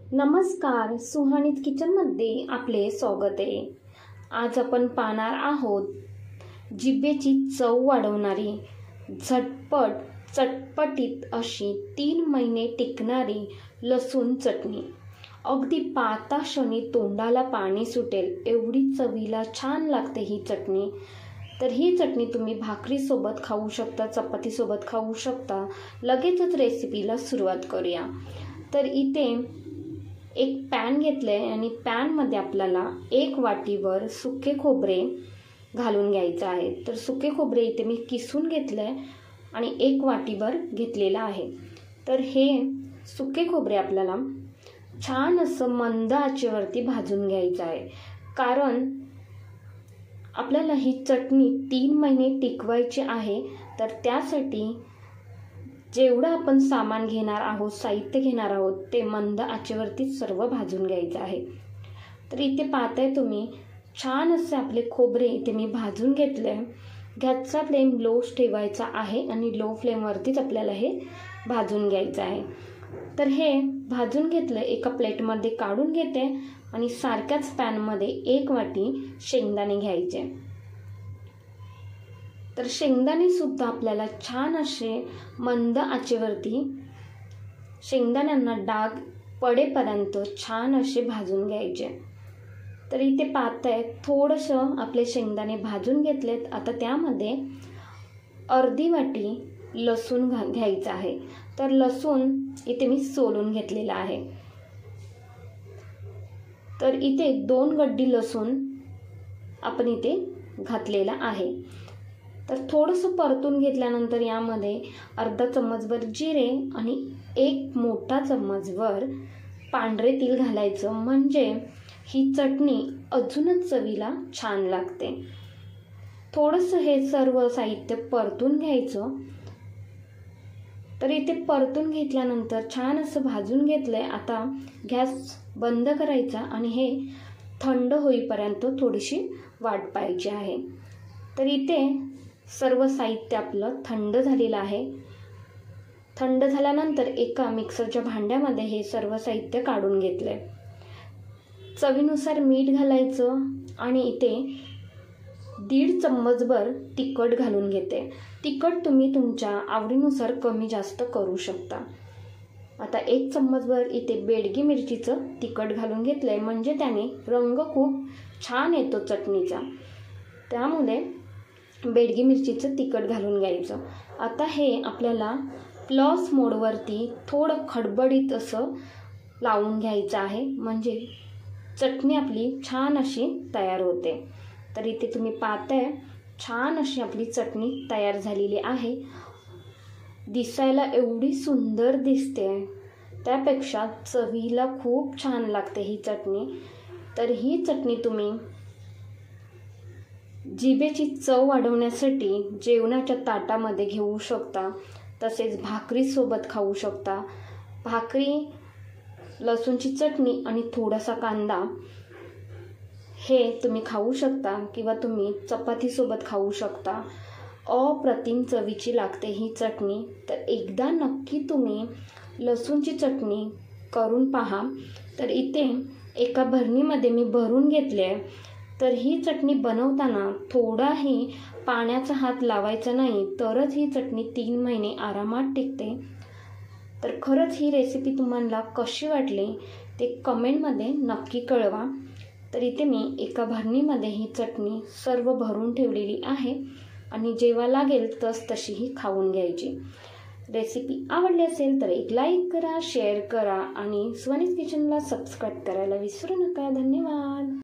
नमस्कार, सुहानीत किचनमध्ये आपले स्वागत आहे। आज आपण पाहणार आहोत जिभेची चव वाढवणारी झटपट चटपटीत अशी 3 महिने टिकणारी लसूण चटणी। अगदी पाहता क्षणी तोंडाला पाणी सुटेल एवढी चवीला छान लागते ही चटणी। तर ही चटणी तुम्ही भाकरीसोबत खाऊ शकता, चपातीसोबत खाऊ शकता। लगेचच रेसिपीला सुरुवात करूया। तर इथे एक पॅन घेतले आणि पॅनमध्ये आपल्याला 1 वाटीवर सुके खोबरे घालून घ्यायचं आहे। तर सुके खोबरे इथे मी किसून घेतले आणि 1 वाटीवर घेतलेलं आहे। तर हे सुके खोबरे आपल्याला छान असं मंद आचेवरती भाजून घ्यायचं आहे, कारण आपल्याला ही चटणी 3 महिने टिकवायची आहे। तर त्यासाठी जेवढं आपण सामान घेणार आहोत, साहित्य घेणार आहोत, ते मंद आचेवरती सर्व भाजून घ्यायचं आहे। तर इथे पाहताय तुम्ही छान असे आपले खोबरे इथे मी भाजून घेतले। गॅसचा फ्लेम लो ठेवायचा आहे आणि लो फ्लेमवरतीच आपल्याला हे भाजून घ्यायचं आहे। तर हे भाजून घेतलं, एका प्लेटमध्ये काढून घेते आणि सारख्याच पॅनमध्ये 1 वाटी शेंगदाणे घ्यायचे। तर शेंगदाणे सुद्धा आपल्याला छान असे मंद आचेवरती शेंगदाण्यांना डाग पडेपर्यंत छान असे भाजून घ्यायचे। तर इथे पाहताय थोडंसं आपले शेंगदाणे भाजून घेतलेत। आता त्यामध्ये अर्धी वाटी लसूण घ्यायचा आहे। तर लसूण इथे मी सोलून घेतलेला आहे। तर इथे 2 गड्डी लसूण आपण इथे घातलेला आहे। तर थोडंसं परतून घेतल्यानंतर यामध्ये अर्धा चम्मचभर जिरे आणि 1 मोठा चम्मचभर पांढरे तीळ घालायचं, म्हणजे ही चटणी अजूनच चवीला छान लागते। थोडंसं हे सर्व साहित्य परतून घ्यायचं। तर इथे परतून घेतल्यानंतर छान असं भाजून घेतलंय। आता गॅस बंद करायचा आणि हे थंड होईपर्यंत थोडीशी वाट पाहायची आहे। तर इथे सर्व साहित्य आपलं थंड झालेलं आहे। थंड झाल्यानंतर एका मिक्सरच्या भांड्यामध्ये हे सर्व साहित्य काढून घेतले। चवीनुसार मीठ घालायचं आणि इथे 1.5 चम्मचभर तिखट घालून घेते। तिखट तुम्ही तुमच्या आवडीनुसार कमी जास्त करू शकता। आता 1 चम्मचभर इथे बेडगी मिरचीचं तिखट घालून घेतलंय, म्हणजे त्याने रंग खूप छान येतो चटणीचा, त्यामुळे बेडगी मिरचीचं तिखट घालून घ्यायचं। आता हे आपल्याला प्लस मोडवरती थोडं खडबडीत असं लावून घ्यायचं आहे, म्हणजे चटणी आपली छान अशी तयार होते। तर इथे तुम्ही पाहताय छान अशी आपली चटणी तयार झालेली आहे। दिसायला एवढी सुंदर दिसते, त्यापेक्षा चवीला खूप छान लागते ही चटणी। तर ही चटणी तुम्ही जिभेची चव वाढवण्यासाठी जेवणाच्या ताटामध्ये घेऊ शकता, तसेच भाकरीसोबत खाऊ शकता। भाकरी, लसूणची चटणी आणि थोडासा कांदा हे तुम्ही खाऊ शकता, किंवा तुम्ही चपातीसोबत खाऊ शकता। अप्रतिम चवीची लागते ही चटणी। तर एकदा नक्की तुम्ही लसूणची चटणी करून पहा। तर इथे एका भरणीमध्ये मी भरून घेतले। तर ही चटणी बनवताना थोडाही पाण्याचा हात लावायचा नाही, तरच ही चटणी 3 महिने आरामात टिकते। तर खरंच ही रेसिपी तुम्हाला कशी वाटली ते कमेंटमध्ये नक्की कळवा। तर इथे मी एका भरणीमध्ये ही चटणी सर्व भरून ठेवलेली आहे आणि जेव्हा लागेल तशी ही खाऊन घ्यायची। रेसिपी आवडली असेल तर एक लाईक करा, शेअर करा आणि सुहानीत किचनला सबस्क्राईब करायला विसरू नका। धन्यवाद।